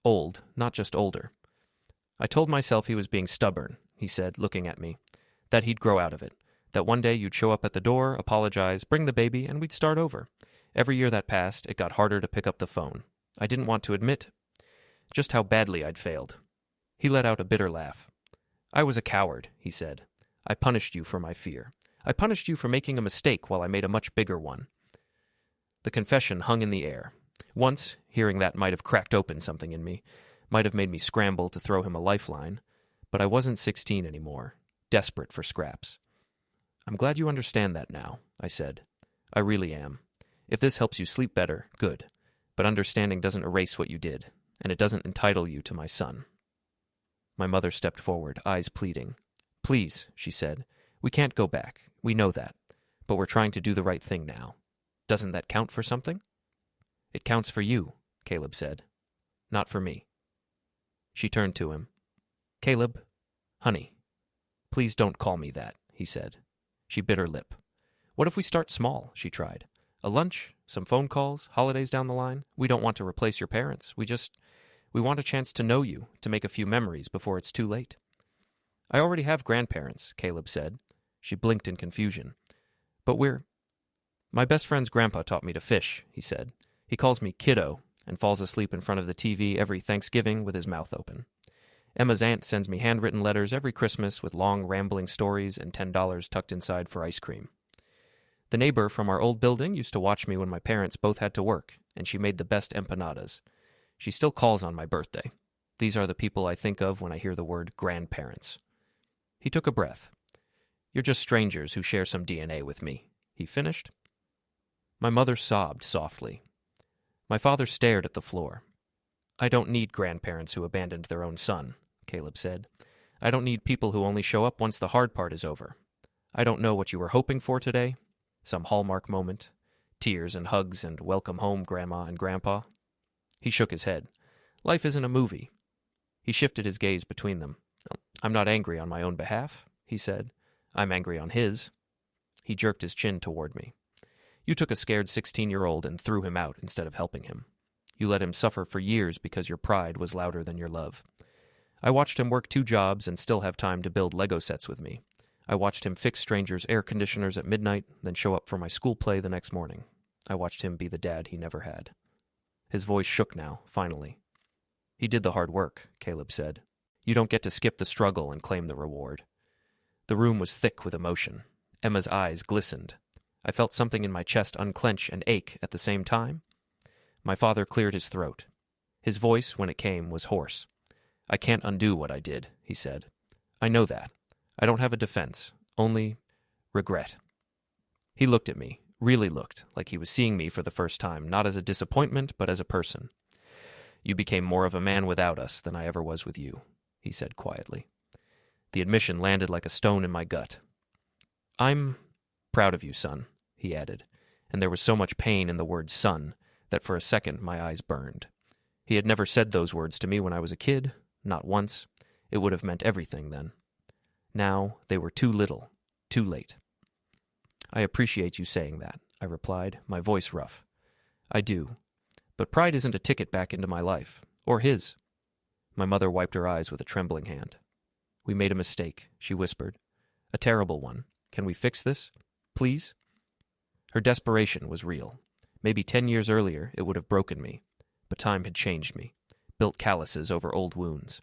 old, not just older. I told myself he was being stubborn, he said, looking at me. That he'd grow out of it. That one day you'd show up at the door, apologize, bring the baby, and we'd start over. Every year that passed, it got harder to pick up the phone. I didn't want to admit just how badly I'd failed. He let out a bitter laugh. I was a coward, he said. I punished you for my fear. I punished you for making a mistake while I made a much bigger one. The confession hung in the air. Once, hearing that might have cracked open something in me, might have made me scramble to throw him a lifeline, but I wasn't 16 anymore, desperate for scraps. I'm glad you understand that now, I said. I really am. If this helps you sleep better, good. But understanding doesn't erase what you did, and it doesn't entitle you to my son. My mother stepped forward, eyes pleading. Please, she said. We can't go back. We know that. But we're trying to do the right thing now. Doesn't that count for something? It counts for you, Caleb said. Not for me. She turned to him. Caleb, honey, please don't call me that, he said. She bit her lip. What if we start small, she tried. A lunch, some phone calls, holidays down the line. We don't want to replace your parents. We want a chance to know you, to make a few memories before it's too late. I already have grandparents, Caleb said. She blinked in confusion. But My best friend's grandpa taught me to fish, he said. He calls me kiddo and falls asleep in front of the TV every Thanksgiving with his mouth open. Emma's aunt sends me handwritten letters every Christmas with long, rambling stories and $10 tucked inside for ice cream. The neighbor from our old building used to watch me when my parents both had to work, and she made the best empanadas. She still calls on my birthday. These are the people I think of when I hear the word grandparents. He took a breath. You're just strangers who share some DNA with me, he finished. My mother sobbed softly. My father stared at the floor. I don't need grandparents who abandoned their own son, Caleb said. I don't need people who only show up once the hard part is over. I don't know what you were hoping for today. Some hallmark moment. Tears and hugs and welcome home, Grandma and Grandpa. He shook his head. Life isn't a movie. He shifted his gaze between them. I'm not angry on my own behalf, he said. I'm angry on his. He jerked his chin toward me. You took a scared 16-year-old and threw him out instead of helping him. You let him suffer for years because your pride was louder than your love. I watched him work 2 jobs and still have time to build Lego sets with me. I watched him fix strangers' air conditioners at midnight, then show up for my school play the next morning. I watched him be the dad he never had. His voice shook now, finally. He did the hard work, Caleb said. You don't get to skip the struggle and claim the reward. The room was thick with emotion. Emma's eyes glistened. I felt something in my chest unclench and ache at the same time. My father cleared his throat. His voice, when it came, was hoarse. I can't undo what I did, he said. I know that. I don't have a defense, only regret. He looked at me, really looked, like he was seeing me for the first time, not as a disappointment, but as a person. You became more of a man without us than I ever was with you, he said quietly. The admission landed like a stone in my gut. I'm proud of you, son, he added, and there was so much pain in the word son that for a second my eyes burned. He had never said those words to me when I was a kid, not once. It would have meant everything then. Now they were too little, too late. I appreciate you saying that, I replied, my voice rough. I do. But pride isn't a ticket back into my life, or his. My mother wiped her eyes with a trembling hand. We made a mistake, she whispered. A terrible one. Can we fix this? Please? Her desperation was real. Maybe 10 years earlier it would have broken me, but time had changed me, built calluses over old wounds.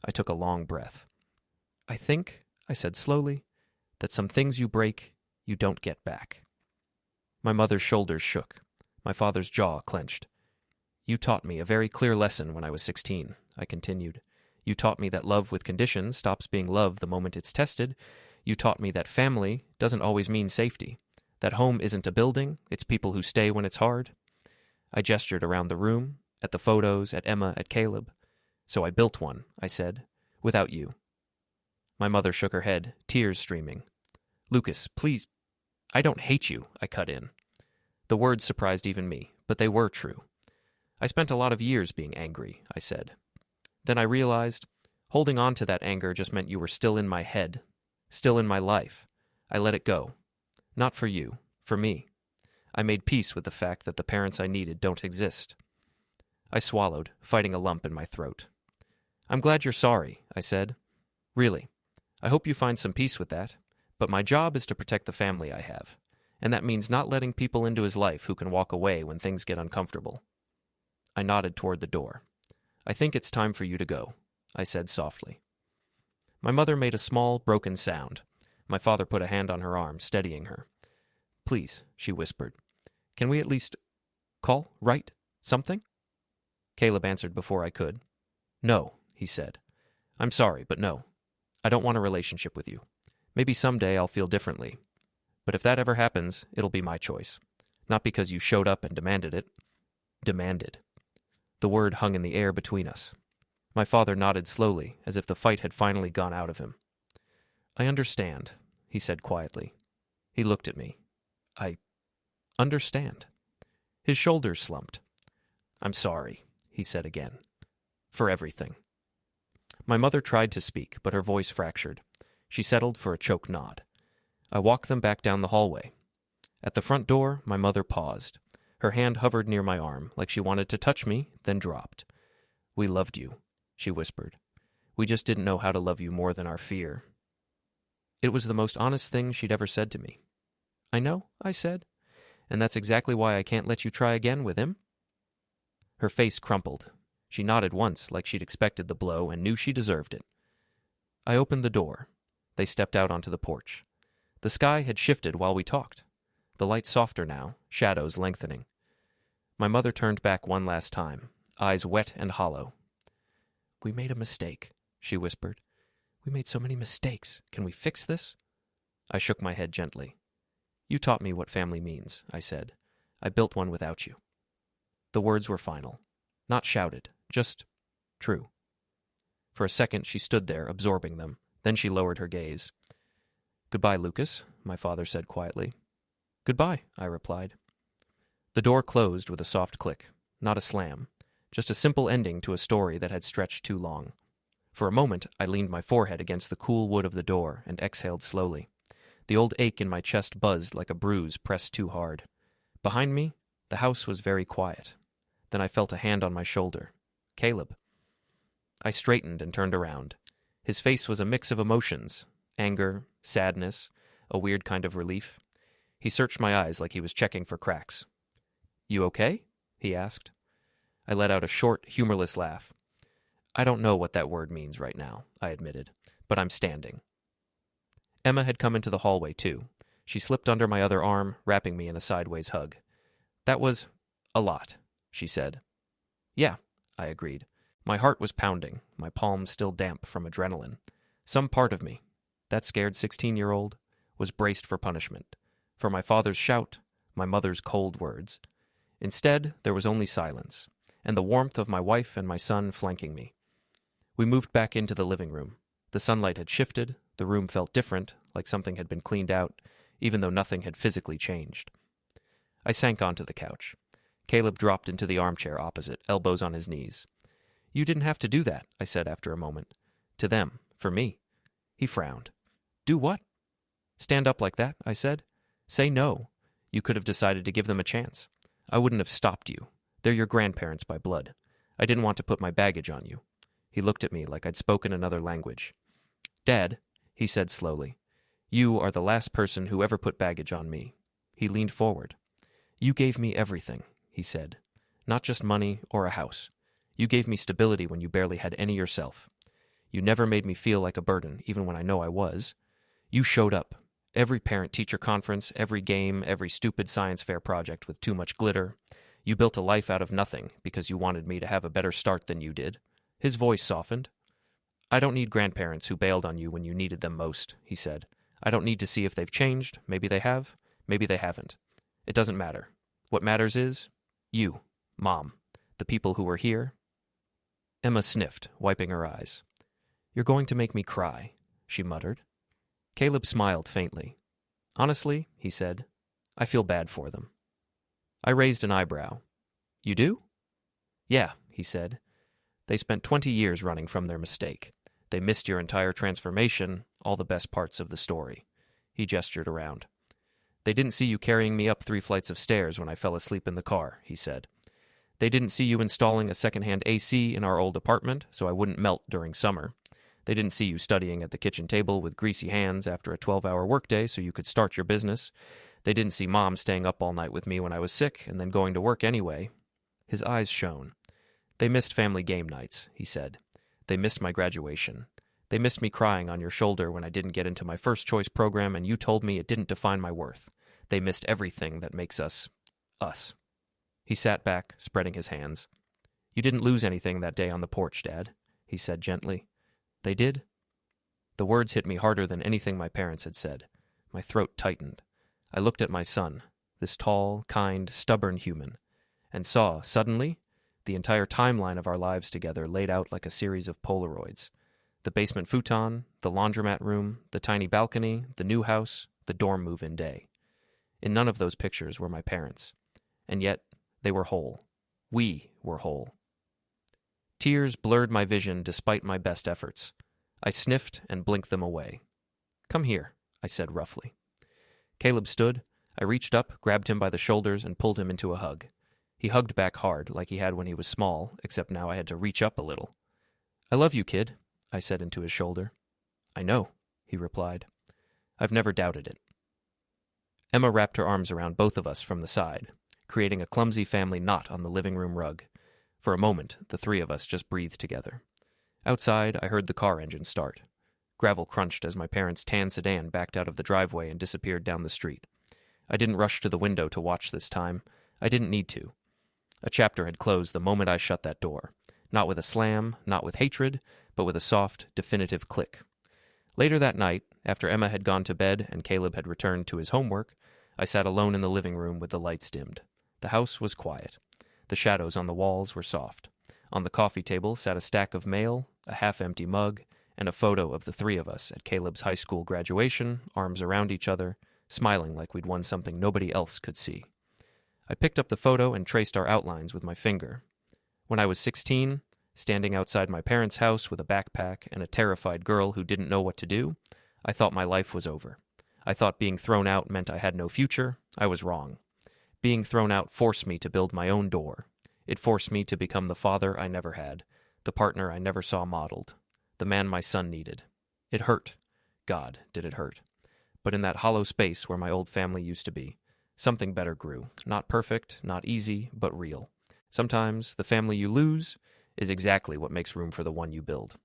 I took a long breath. I think, I said slowly, that some things you break, you don't get back. My mother's shoulders shook. My father's jaw clenched. You taught me a very clear lesson when I was 16, I continued. You taught me that love with conditions stops being love the moment it's tested. You taught me that family doesn't always mean safety, that home isn't a building, it's people who stay when it's hard. I gestured around the room, at the photos, at Emma, at Caleb. So I built one, I said, without you. My mother shook her head, tears streaming. Lucas, please, I don't hate you, I cut in. The words surprised even me, but they were true. I spent a lot of years being angry, I said. Then I realized holding on to that anger just meant you were still in my head, still in my life. I let it go. Not for you, for me. I made peace with the fact that the parents I needed don't exist. I swallowed, fighting a lump in my throat. I'm glad you're sorry, I said. Really. I hope you find some peace with that. But my job is to protect the family I have. And that means not letting people into his life who can walk away when things get uncomfortable. I nodded toward the door. I think it's time for you to go, I said softly. My mother made a small, broken sound. My father put a hand on her arm, steadying her. Please, she whispered. Can we at least write something? Caleb answered before I could. No, he said. I'm sorry, but no. I don't want a relationship with you. Maybe someday I'll feel differently. But if that ever happens, it'll be my choice. Not because you showed up and demanded it. Demanded. The word hung in the air between us. My father nodded slowly, as if the fight had finally gone out of him. I understand, he said quietly. He looked at me. I understand. His shoulders slumped. I'm sorry, he said again. For everything. My mother tried to speak, but her voice fractured. She settled for a choked nod. I walked them back down the hallway. At the front door, my mother paused. Her hand hovered near my arm, like she wanted to touch me, then dropped. We loved you, she whispered. We just didn't know how to love you more than our fear. It was the most honest thing she'd ever said to me. I know, I said. And that's exactly why I can't let you try again with him. Her face crumpled. She nodded once, like she'd expected the blow and knew she deserved it. I opened the door. They stepped out onto the porch. The sky had shifted while we talked. The light softer now, shadows lengthening. My mother turned back one last time, eyes wet and hollow. We made a mistake, she whispered. We made so many mistakes. Can we fix this? I shook my head gently. You taught me what family means, I said. I built one without you. The words were final. Not shouted, just true. For a second she stood there, absorbing them. Then she lowered her gaze. Goodbye, Lucas, my father said quietly. Goodbye, I replied. The door closed with a soft click, not a slam, just a simple ending to a story that had stretched too long. For a moment, I leaned my forehead against the cool wood of the door and exhaled slowly. The old ache in my chest buzzed like a bruise pressed too hard. Behind me, the house was very quiet. Then I felt a hand on my shoulder. Caleb. I straightened and turned around. His face was a mix of emotions, anger, sadness, a weird kind of relief. He searched my eyes like he was checking for cracks. You okay? He asked. I let out a short, humorless laugh. I don't know what that word means right now, I admitted, but I'm standing. Emma had come into the hallway, too. She slipped under my other arm, wrapping me in a sideways hug. That was a lot, she said. Yeah, I agreed. My heart was pounding, my palms still damp from adrenaline. Some part of me, that scared 16-year-old, was braced for punishment. For my father's shout, my mother's cold words. Instead, there was only silence, and the warmth of my wife and my son flanking me. We moved back into the living room. The sunlight had shifted, the room felt different, like something had been cleaned out, even though nothing had physically changed. I sank onto the couch. Caleb dropped into the armchair opposite, elbows on his knees. You didn't have to do that, I said after a moment. To them, for me. He frowned. Do what? Stand up like that, I said. Say no. You could have decided to give them a chance. I wouldn't have stopped you. They're your grandparents by blood. I didn't want to put my baggage on you. He looked at me like I'd spoken another language. Dad, he said slowly, you are the last person who ever put baggage on me. He leaned forward. You gave me everything, he said. Not just money or a house. You gave me stability when you barely had any yourself. You never made me feel like a burden, even when I know I was. You showed up. Every parent-teacher conference, every game, every stupid science fair project with too much glitter. You built a life out of nothing because you wanted me to have a better start than you did. His voice softened. I don't need grandparents who bailed on you when you needed them most, he said. I don't need to see if they've changed. Maybe they have. Maybe they haven't. It doesn't matter. What matters is you, Mom, the people who were here. Emma sniffed, wiping her eyes. You're going to make me cry, she muttered. Caleb smiled faintly. Honestly, he said, I feel bad for them. I raised an eyebrow. You do? Yeah, he said. They spent 20 years running from their mistake. They missed your entire transformation, all the best parts of the story. He gestured around. They didn't see you carrying me up 3 flights of stairs when I fell asleep in the car, he said. They didn't see you installing a secondhand AC in our old apartment so I wouldn't melt during summer. They didn't see you studying at the kitchen table with greasy hands after a 12-hour workday so you could start your business. They didn't see Mom staying up all night with me when I was sick and then going to work anyway. His eyes shone. They missed family game nights, he said. They missed my graduation. They missed me crying on your shoulder when I didn't get into my first choice program and you told me it didn't define my worth. They missed everything that makes us, us. He sat back, spreading his hands. You didn't lose anything that day on the porch, Dad, he said gently. They did? The words hit me harder than anything my parents had said. My throat tightened. I looked at my son, this tall, kind, stubborn human, and saw, suddenly, the entire timeline of our lives together laid out like a series of Polaroids. The basement futon, the laundromat room, the tiny balcony, the new house, the dorm move-in day. In none of those pictures were my parents. And yet, they were whole. We were whole. Tears blurred my vision despite my best efforts. I sniffed and blinked them away. Come here, I said roughly. Caleb stood. I reached up, grabbed him by the shoulders, and pulled him into a hug. He hugged back hard, like he had when he was small, except now I had to reach up a little. I love you, kid, I said into his shoulder. I know, he replied. I've never doubted it. Emma wrapped her arms around both of us from the side, creating a clumsy family knot on the living room rug. For a moment, the 3 of us just breathed together. Outside, I heard the car engine start. Gravel crunched as my parents' tan sedan backed out of the driveway and disappeared down the street. I didn't rush to the window to watch this time. I didn't need to. A chapter had closed the moment I shut that door. Not with a slam, not with hatred, but with a soft, definitive click. Later that night, after Emma had gone to bed and Caleb had returned to his homework, I sat alone in the living room with the lights dimmed. The house was quiet. The shadows on the walls were soft. On the coffee table sat a stack of mail, a half-empty mug, and a photo of the 3 of us at Caleb's high school graduation, arms around each other, smiling like we'd won something nobody else could see. I picked up the photo and traced our outlines with my finger. When I was 16, standing outside my parents' house with a backpack and a terrified girl who didn't know what to do, I thought my life was over. I thought being thrown out meant I had no future. I was wrong. Being thrown out forced me to build my own door. It forced me to become the father I never had, the partner I never saw modeled, the man my son needed. It hurt. God, did it hurt. But in that hollow space where my old family used to be, something better grew. Not perfect, not easy, but real. Sometimes the family you lose is exactly what makes room for the one you build.